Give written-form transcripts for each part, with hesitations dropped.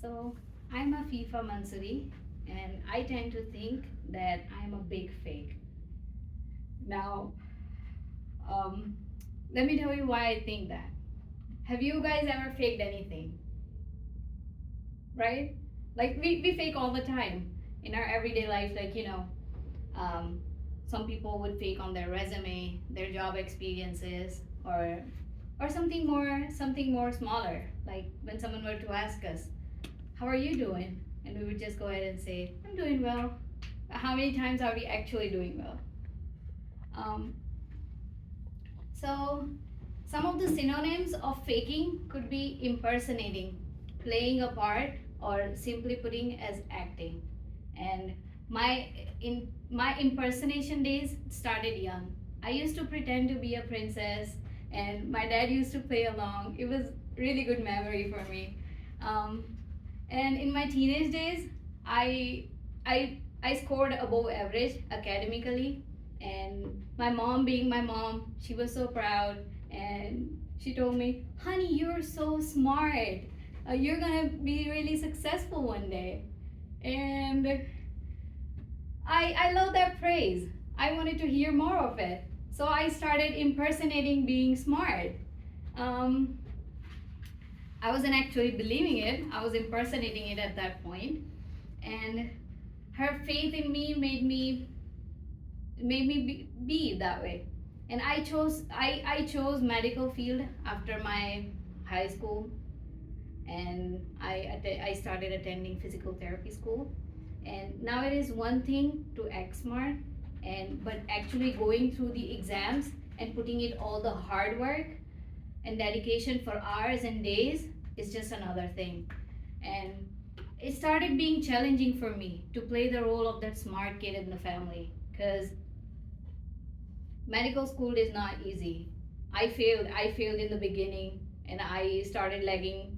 So I'm affifa Mansuri, and I tend to think that I'm a big fake. Now, um, let me tell you why I think that. Have you guys ever faked anything? Right? Like we fake all the time in our everyday life. Um, some people would fake on their resume, their job experiences, or something more smaller. Like when someone were to ask us, "How are you doing?" and we would just go ahead and say, "I'm doing well." How many times are we actually doing well? Um, so, some of the synonyms of faking could be impersonating, playing a part, or simply putting as acting. And my impersonation days started young. I used to pretend to be a princess, and my dad used to play along. It was really good memory for me. Um, and in my teenage days, I I scored above average academically, and my mom, being my mom, she was so proud, and she told me, "Honey, you're so smart. You're gonna be really successful one day." And I love that praise. I wanted to hear more of it, so I started impersonating being smart. Um, I wasn't actually believing it. I was impersonating it at that point, and her faith in me made me be that way. And I chose medical field after my high school, and I started attending physical therapy school. And now it is one thing to act smart, and but actually going through the exams and putting it all the hard work and dedication for hours and days is just another thing. And it started being challenging for me to play the role of that smart kid in the family, because medical school is not easy. I failed in the beginning, and I started lagging.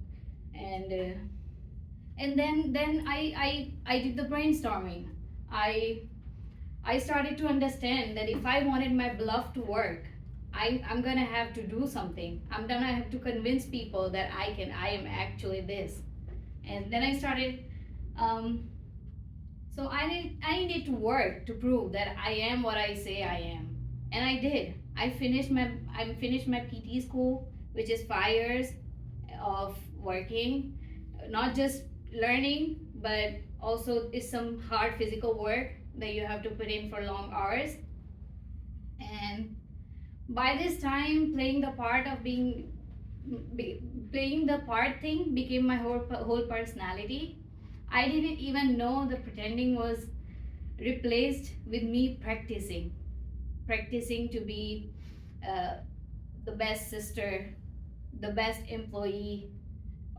And uh, and then then I did the brainstorming. I i started to understand that if I wanted my bluff to work, I'm gonna have to do something. I'm gonna have to convince people that I am actually this. And then I started, um, so I needed to work to prove that I am what I say I am. And I did. I finished my PT school, which is 5 years of working, not just learning, but also is some hard physical work that you have to put in for long hours. And by this time, playing the part thing became my whole personality. I didn't even know the pretending was replaced with me practicing to be uh, the best sister, the best employee,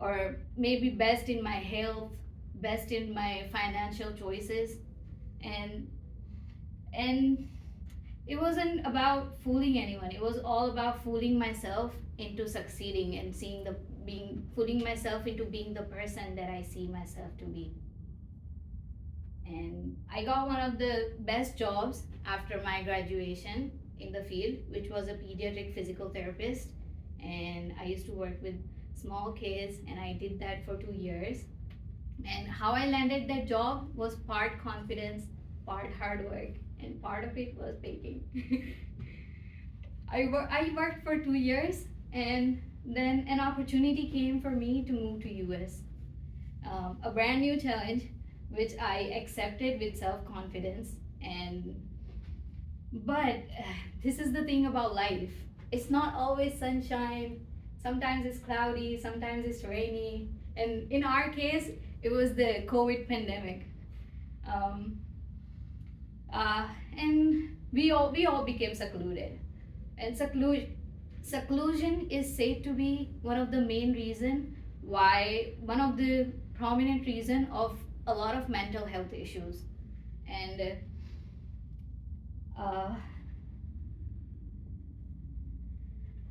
or maybe best in my health, best in my financial choices. And and it wasn't about fooling anyone. It was all about fooling myself into succeeding, and seeing the being fooling myself into being the person that I see myself to be. And I got one of the best jobs after my graduation in the field, which was a pediatric physical therapist. And I used to work with small kids, and I did that for 2 years. And how I landed that job was part confidence, part hard work, and part of it was baking. I worked for 2 years, and then an opportunity came for me to move to US. A brand new challenge, which I accepted with self confidence. And but this is the thing about life. It's not always sunshine. Sometimes it's cloudy. Sometimes it's rainy. And in our case, it was the COVID pandemic. Um, uh, and we all became secluded. And seclusion is said to be one of the prominent reason of a lot of mental health issues. And uh,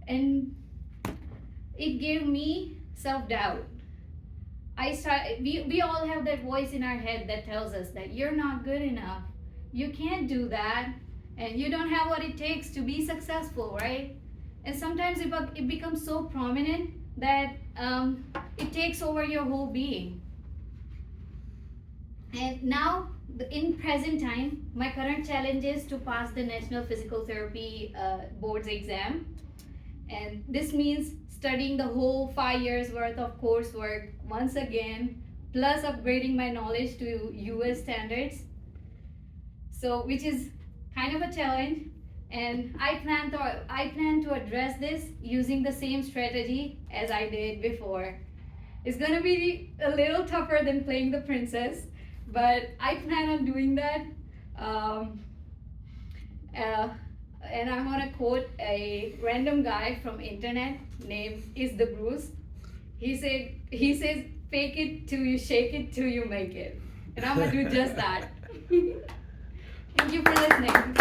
and it gave me self doubt. We all have that voice in our head that tells us that you're not good enough, you can't do that, and you don't have what it takes to be successful, right? And sometimes it becomes so prominent that it takes over your whole being. And now, in present time, my current challenge is to pass the National Physical Therapy Board's exam. And this means studying the whole 5 years worth of coursework once again, plus upgrading my knowledge to US standards. So, which is kind of a challenge. And I plan to address this using the same strategy as I did before. It's gonna be a little tougher than playing the princess, but I plan on doing that. Um, uh, and I'm gonna quote a random guy from internet named Is the Bruce. He says, fake it till you shake it till you make it. And I'm gonna do just that. Thank you for listening.